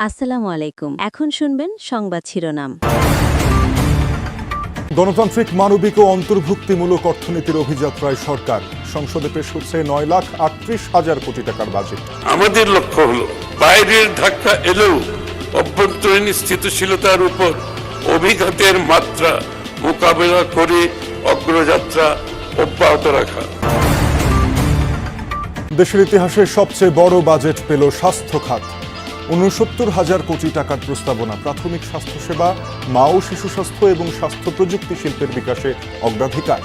আসসালামু আলাইকুম। এখন শুনবেন সংবাদ শিরোনাম। গণতান্ত্রিক, মানবিক ও অন্তর্ভুক্তিমূলক অর্থনীতির অভিযাত্রায় সরকার। সংসদে পেশ হচ্ছে 9,38,000 কোটি টাকার বাজেট। আমাদের লক্ষ্য হলো বাইরের ধাক্কা এলেও অভ্যন্তরীণ স্থিতিশীলতার উপর অভিঘাতের মাত্রা মোকাবেলা করে অগ্রযাত্রা অব্যাহত রাখা। দেশের ইতিহাসে সবচেয়ে বড় বাজেট পেল স্বাস্থ্য খাত। 69,000 কোটি টাকার প্রস্তাবনা। প্রাথমিক স্বাস্থ্যসেবা, মা ও শিশু স্বাস্থ্য এবং স্বাস্থ্য প্রযুক্তি শিল্পের বিকাশে অগ্রাধিকার।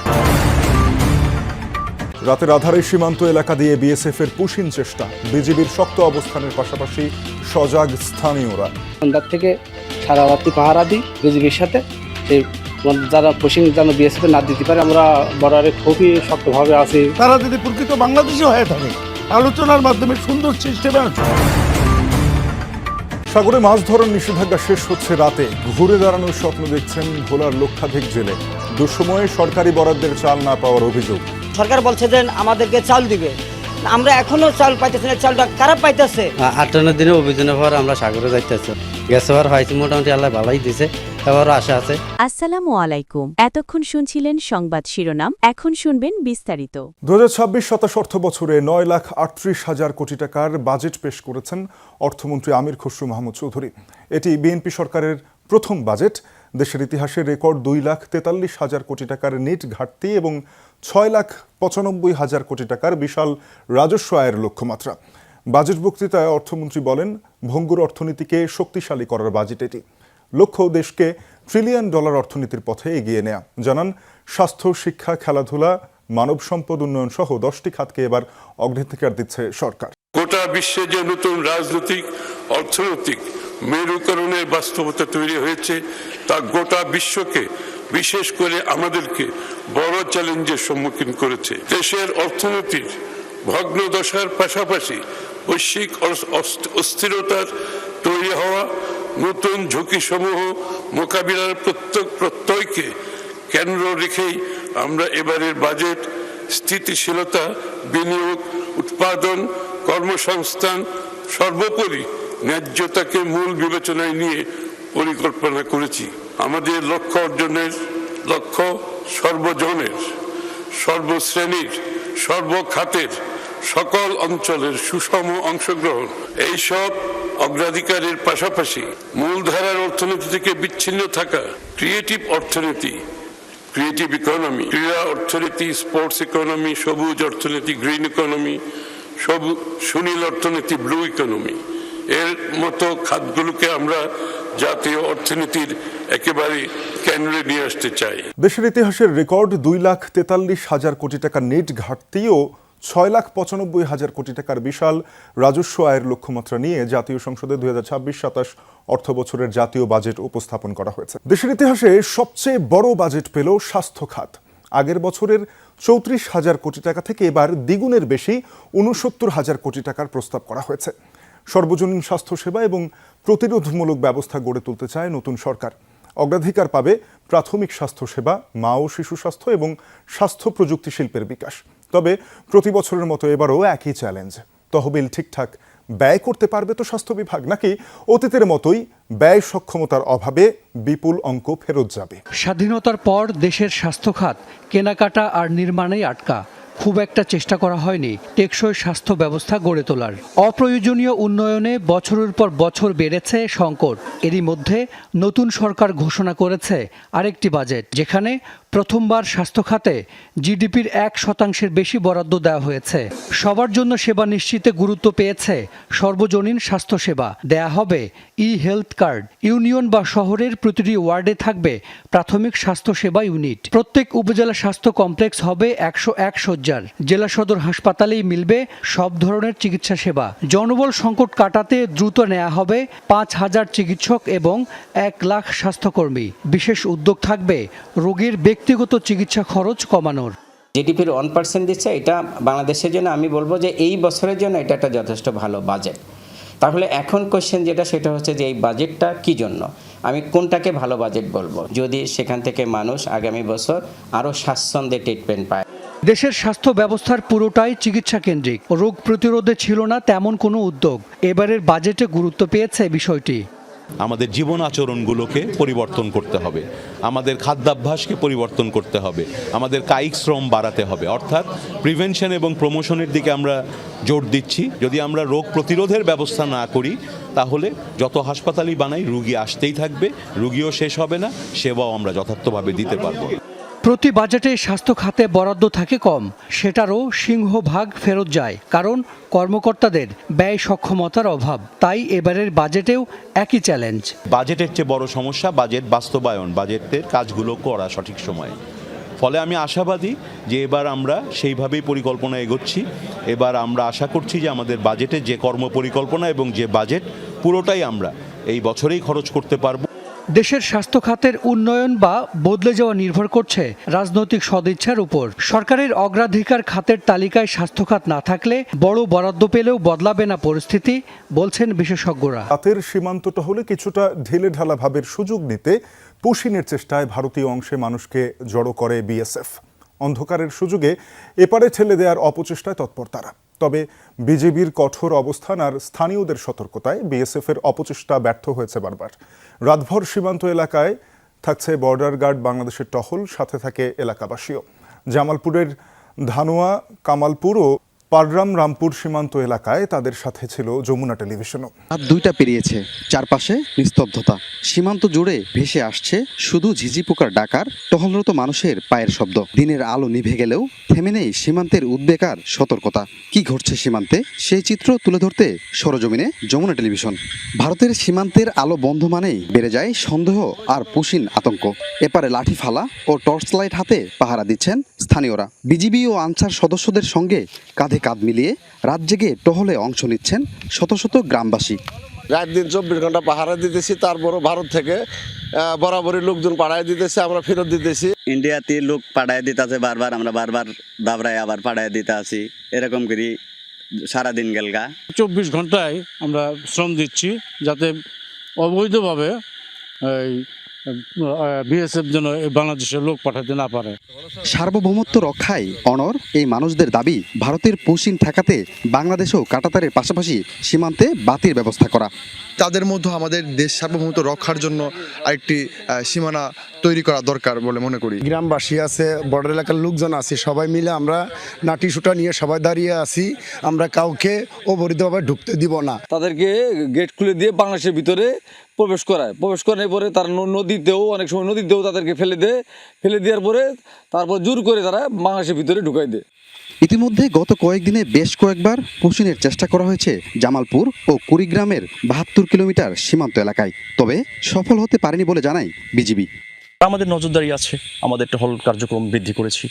রাতের আধারে সীমান্ত এলাকা দিয়ে বিএসএফ এর পুশিন চেষ্টা। বিজিবির শক্ত অবস্থানের পাশাপাশি সজাগ স্থানীয়রা। সন্ধ্যার থেকে সারা রাত্রি পাহারা দিই বিজিবির সাথে। সেই যারা পুশিং যেন বিএসএফ না দিতে পারে, আমরা বর্ডারে খুবই শক্তভাবে আছি। তারা যদি প্রকৃত বাংলাদেশি হয়ে থাকে, আলোচনার মাধ্যমে সুন্দর সিস্টেমে সাগরে মাছ ধরার নিষেধাজ্ঞা শেষ হচ্ছে রাতে। ঘুরে দাঁড়ানোর স্বপ্ন দেখছেন ভোলার লক্ষাধিক জেলে। দুঃসময়ে সরকারি বরাদ্দের চাল না পাওয়ার অভিযোগ। সরকার বলছে যে আমাদেরকে চাল দিবে, আমরা এখনো চাল পাইতেছি না। চালটা কারা পাইতেছে? 58 দিনের অভিযানের পর আমরা সাগরে যাইতেছি। গ্যাস হওয়ার হয়েছে, মোটামুটি আল্লাহ ভালোই দিছে, এবারও আশা আছে। আসসালামু আলাইকুম। এতক্ষণ শুনছিলেন সংবাদ শিরোনাম, এখন শুনবেন বিস্তারিত। 2026-27 অর্থ বছরে 9,38,000 কোটি টাকার বাজেট পেশ করেছেন অর্থমন্ত্রী আমির খসরু মাহমুদ চৌধুরী। এটি বিএনপি সরকারের প্রথম বাজেট। দেশের ইতিহাসে রেকর্ড 2,43,000 কোটি টাকার নেট ঘাটতি এবং 6,95,000 কোটি টাকার বিশাল রাজস্ব আয়ের লক্ষ্যমাত্রা। বাজেট বক্তৃতায় অর্থমন্ত্রী বলেন, ভঙ্গুর অর্থনীতিকে শক্তিশালী করার বাজেট এটি। লক্ষ্য দেশকে $1 ট্রিলিয়ন অর্থনীতির পথে এগিয়ে নেয়া। জানান, স্বাস্থ্য, শিক্ষা, খেলাধুলা, মানব সম্পদ উন্নয়ন সহ 10টি খাতকে এবার অগ্রাধিকার দিচ্ছে সরকার। গোটা বিশ্বে যে নতুন রাজনৈতিক, অর্থনৈতিক মেরুকরণের বাস্তবতা তৈরি হয়েছে, তা গোটা বিশ্বকে, বিশেষ করে আমাদেরকে বড় চ্যালেঞ্জের সম্মুখীন করেছে। দেশের অর্থনীতির ভগ্নদশার পাশাপাশি বৈশ্বিক অস্থিরতার তৈরি হওয়া নতুন ঝুঁকিসমূহ মোকাবিলার প্রত্যয়কে কেন্দ্র রেখেই আমরা এবারের বাজেট স্থিতিশীলতা, বিনিয়োগ, উৎপাদন, কর্মসংস্থান, সর্বোপরি ন্যায্যতাকে মূল বিবেচনায় নিয়ে পরিকল্পনা করেছি। আমাদের লক্ষ্য অর্জনের লক্ষ্য সর্বজনের, সর্বশ্রেণীর, সর্বখাতের, সকল অঞ্চলের সুষম অংশগ্রহণ। এইসব অগ্রাধিকারের পাশাপাশি মূলধারার অর্থনীতি থেকে বিচ্ছিন্ন থাকা ক্রিয়েটিভ অর্থনীতি, ক্রিয়েটিভ ইকোনমি, ক্রীড়া অর্থনীতি, স্পোর্টস ইকোনমি, সবুজ অর্থনীতি, গ্রিন ইকোনমি, সুনীল অর্থনীতি, ব্লু ইকোনমি, এর মতো খাতগুলোকে আমরা জাতীয় অর্থনীতির একেবারে কেন্দ্রে নিয়ে আসতে চাই। দেশের ইতিহাসের রেকর্ড 2,43,000 কোটি টাকা নেট ঘাটতি ও 6,95,000 কোটি টাকার বিশাল রাজস্ব আয়ের লক্ষ্যমাত্রা নিয়ে জাতীয় সংসদে 2026-27 অর্থ বছরের জাতীয় বাজেট উপস্থাপন করা হয়েছে। দেশের ইতিহাসে সবচেয়ে বড় বাজেট পেল স্বাস্থ্য খাত। আগের বছরের 34,000 কোটি টাকা থেকে এবার দ্বিগুণের বেশি 69,000 কোটি টাকার প্রস্তাব করা হয়েছে। সর্বজনীন স্বাস্থ্যসেবা এবং প্রতিরোধমূলক ব্যবস্থা গড়ে তুলতে চায় নতুন সরকার। অগ্রাধিকার পাবে প্রাথমিক স্বাস্থ্যসেবা, মা ও শিশু স্বাস্থ্য এবং স্বাস্থ্য প্রযুক্তি শিল্পের বিকাশ। তবে প্রতি বছরের মতো এবারও একই চ্যালেঞ্জ, তহবিল ঠিকঠাক ব্যয় করতে পারবে তো স্বাস্থ্য বিভাগ, নাকি অতীতের মতোই ব্যয় সক্ষমতার অভাবে বিপুল অঙ্ক ফেরত যাবে? স্বাধীনতার পর দেশের স্বাস্থ্য খাত কেনাকাটা আর নির্মাণেই আটকা। খুব একটা চেষ্টা করা হয়নি টেকসই স্বাস্থ্য ব্যবস্থা গড়ে তোলার। অপ্রয়োজনীয় উন্নয়নে বছরের পর বছর বেড়েছে সংকট। এরই মধ্যে নতুন সরকার ঘোষণা করেছে আরেকটি বাজেট, যেখানে প্রথমবার স্বাস্থ্য খাতে জিডিপির 1% বেশি বরাদ্দ দেওয়া হয়েছে। সবার জন্য সেবা নিশ্চিতে গুরুত্ব পেয়েছে সর্বজনীন স্বাস্থ্যসেবা। দেয়া হবে হেলথ কার্ড। ইউনিয়ন বা শহরের প্রতিটি ওয়ার্ডে থাকবে প্রাথমিক স্বাস্থ্যসেবা ইউনিট। প্রত্যেক উপজেলা স্বাস্থ্য কমপ্লেক্স হবে 101 শয্যার। জেলা সদর হাসপাতালেই মিলবে সব ধরনের চিকিৎসা সেবা। জনবল সংকট কাটাতে দ্রুত নেওয়া হবে 5,000 চিকিৎসক এবং 1 লাখ স্বাস্থ্যকর্মী। বিশেষ উদ্যোগ থাকবে রোগীর ব্যক্তিগত চিকিৎসা খরচ কমানোর। জিডিপির 1% দিচ্ছে, এটা বাংলাদেশের জন্য আমি বলবো যে এই বছরের জন্য এটা একটা যথেষ্ট ভালো বাজেট। তাহলে এখন কোশ্চেন সেটা হচ্ছে যে এই বাজেটটা কি জন্য, আমি কোনটাকে ভালো বাজেট বলবো, যদি সেখান থেকে মানুষ আগামী বছর আরও স্বাচ্ছন্দ্যে ট্রিটমেন্ট পায়। দেশের স্বাস্থ্য ব্যবস্থার পুরোটাই চিকিৎসা কেন্দ্রিক। রোগ প্রতিরোধে ছিল না তেমন কোনো উদ্যোগ। এবারের বাজেটে গুরুত্ব পেয়েছে বিষয়টি। আমাদের জীবন আচরণগুলোকে পরিবর্তন করতে হবে, আমাদের খাদ্যাভ্যাসকে পরিবর্তন করতে হবে, আমাদের কায়িক শ্রম বাড়াতে হবে, অর্থাৎ প্রিভেনশন এবং প্রমোশনের দিকে আমরা জোর দিচ্ছি। যদি আমরা রোগ প্রতিরোধের ব্যবস্থা না করি তাহলে যত হাসপাতালই বানাই রুগী আসতেই থাকবে, রুগীও শেষ হবে না, সেবাও আমরা যথার্থভাবে দিতে পারবো। প্রতি বাজেটে স্বাস্থ্য খাতে বরাদ্দ থাকে কম, সেটারও সিংহভাগ ফেরত যায়, কারণ কর্মকর্তাদের ব্যয় সক্ষমতার অভাব। তাই এবারের বাজেটেও একই চ্যালেঞ্জ। বাজেটের চেয়ে বড় সমস্যা বাজেট বাস্তবায়ন, বাজেটের কাজগুলো করা সঠিক সময়ে। ফলে আমি আশাবাদী যে এবার আমরা সেইভাবেই পরিকল্পনা এগোচ্ছি। এবার আমরা আশা করছি যে আমাদের বাজেটের যে কর্মপরিকল্পনা এবং যে বাজেট পুরোটাই আমরা এই বছরেই খরচ করতে পারবো। দেশের স্বাস্থ্য খাতের উন্নয়ন বা বদলে যাওয়া নির্ভর করছে রাজনৈতিক সদিচ্ছার উপর। সরকারের অগ্রাধিকার খাতের তালিকায় স্বাস্থ্য খাত না থাকলে বড় বরাদ্দ পেলেও বদলাবে না পরিস্থিতি, বলছেন বিশেষজ্ঞরা। রাতের সীমান্ত টহলে কিছুটা ঢিলে ঢালা ভাবের সুযোগ নিতে পুশিনের চেষ্টায় ভারতীয় অংশে মানুষকে জড়ো করে বিএসএফ। অন্ধকারের সুযোগে এপারে ঠেলে দেওয়ার অপচেষ্টায় তৎপর তারা। তবে বিজেপির কঠোর অবস্থান আর স্থানীয়দের সতর্কতায় বিএসএফের অপচেষ্টা ব্যর্থ হয়েছে বারবার। রাতভর সীমান্ত এলাকায় থাকছে বর্ডার গার্ড বাংলাদেশের টহল, সাথে থাকে এলাকাবাসীও। জামালপুরের ধানোয়া, কামালপুর ও পারগ্রাম রামপুর সীমান্ত এলাকায় তাদের সাথে ছিল যমুনা টেলিভিশনও। রাত 2টা পেরিয়েছে, চারপাশে নিস্তব্ধতা। সীমান্ত জুড়ে ভেসে আসছে শুধু ঝিঝি পোকার ডাকার, টহলরত মানুষের পায়ের শব্দ। দিনের আলো নিভে গেলেও থেমে নেই সীমান্তের উদ্বেগ আর সতর্কতা। কি ঘটছে সীমান্তে সেই চিত্র তুলে ধরতে সরজমিনে যমুনা টেলিভিশন। ভারতের সীমান্তের আলো বন্ধ মানেই বেড়ে যায় সন্দেহ আর পুশিন আতঙ্ক। এপারে লাঠি ফালা ও টর্চ লাইট হাতে পাহারা দিচ্ছেন স্থানীয়রা। বিজিবি ও আনসার সদস্যদের সঙ্গে কাঁধে কাঁধ মিলিয়ে রাত জেগে টহলে অংশ নিচ্ছেন শত শত গ্রামবাসী। রাত দিন 24 ঘন্টা পাহারা দিতেছি, তারপরও ভারত থেকে বরাবরই লোকজন পাঠায় দিতেছে, আমরা ফেরত দিতেছি। ইন্ডিয়াতে লোক পাঠায় দিতেছে বারবার, আমরা বারবার দাবরায় আবার পাঠায় দিতে আসি, এরকম করি সারাদিন গেলগা। 24 ঘন্টায় আমরা শ্রম দিচ্ছি যাতে অবৈধভাবে বিএসএফ যেন বাংলাদেশের লোক পাঠাতে না পারে। সার্বভৌমত্ব রক্ষায় অনড় এই মানুষদের দাবি ভারতের পুশিন ঠেকাতে বাংলাদেশেও কাঁটাতারের পাশাপাশি সীমান্তে বাতির ব্যবস্থা করা। তাদের মধ্যে আমাদের দেশ সার্বভৌমত্ব রক্ষার জন্য আরেকটি সীমানা তৈরি করা দরকার বলে মনে করি। গ্রামবাসী আছে, বর্ডার এলাকার লোকজন আছে, সবাই মিলে আমরা নাটি সুটা নিয়ে সবাই দাঁড়িয়ে আছি। আমরা কাউকে অবৈধভাবে ঢুকতে দিব না। তাদেরকে গেট খুলে দিয়ে বাংলাদেশের ভিতরে প্রবেশ করার পরে তারা নদীতেও অনেক সময় তাদেরকে ফেলে দেওয়ার পরে তারপর জোর করে তারা বাংলাদেশের ভিতরে ঢুকাই দেয়। ইতিমধ্যে গত কয়েকদিনে বেশ কয়েকবার পুশিনের চেষ্টা করা হয়েছে জামালপুর ও কুড়িগ্রামের 72 কিলোমিটার সীমান্ত এলাকায়, তবে সফল হতে পারেনি বলে জানায় বিজিবি। আমাদের নজরদারি আছে, আমাদের টহল কার্যক্রম বৃদ্ধি করেছি।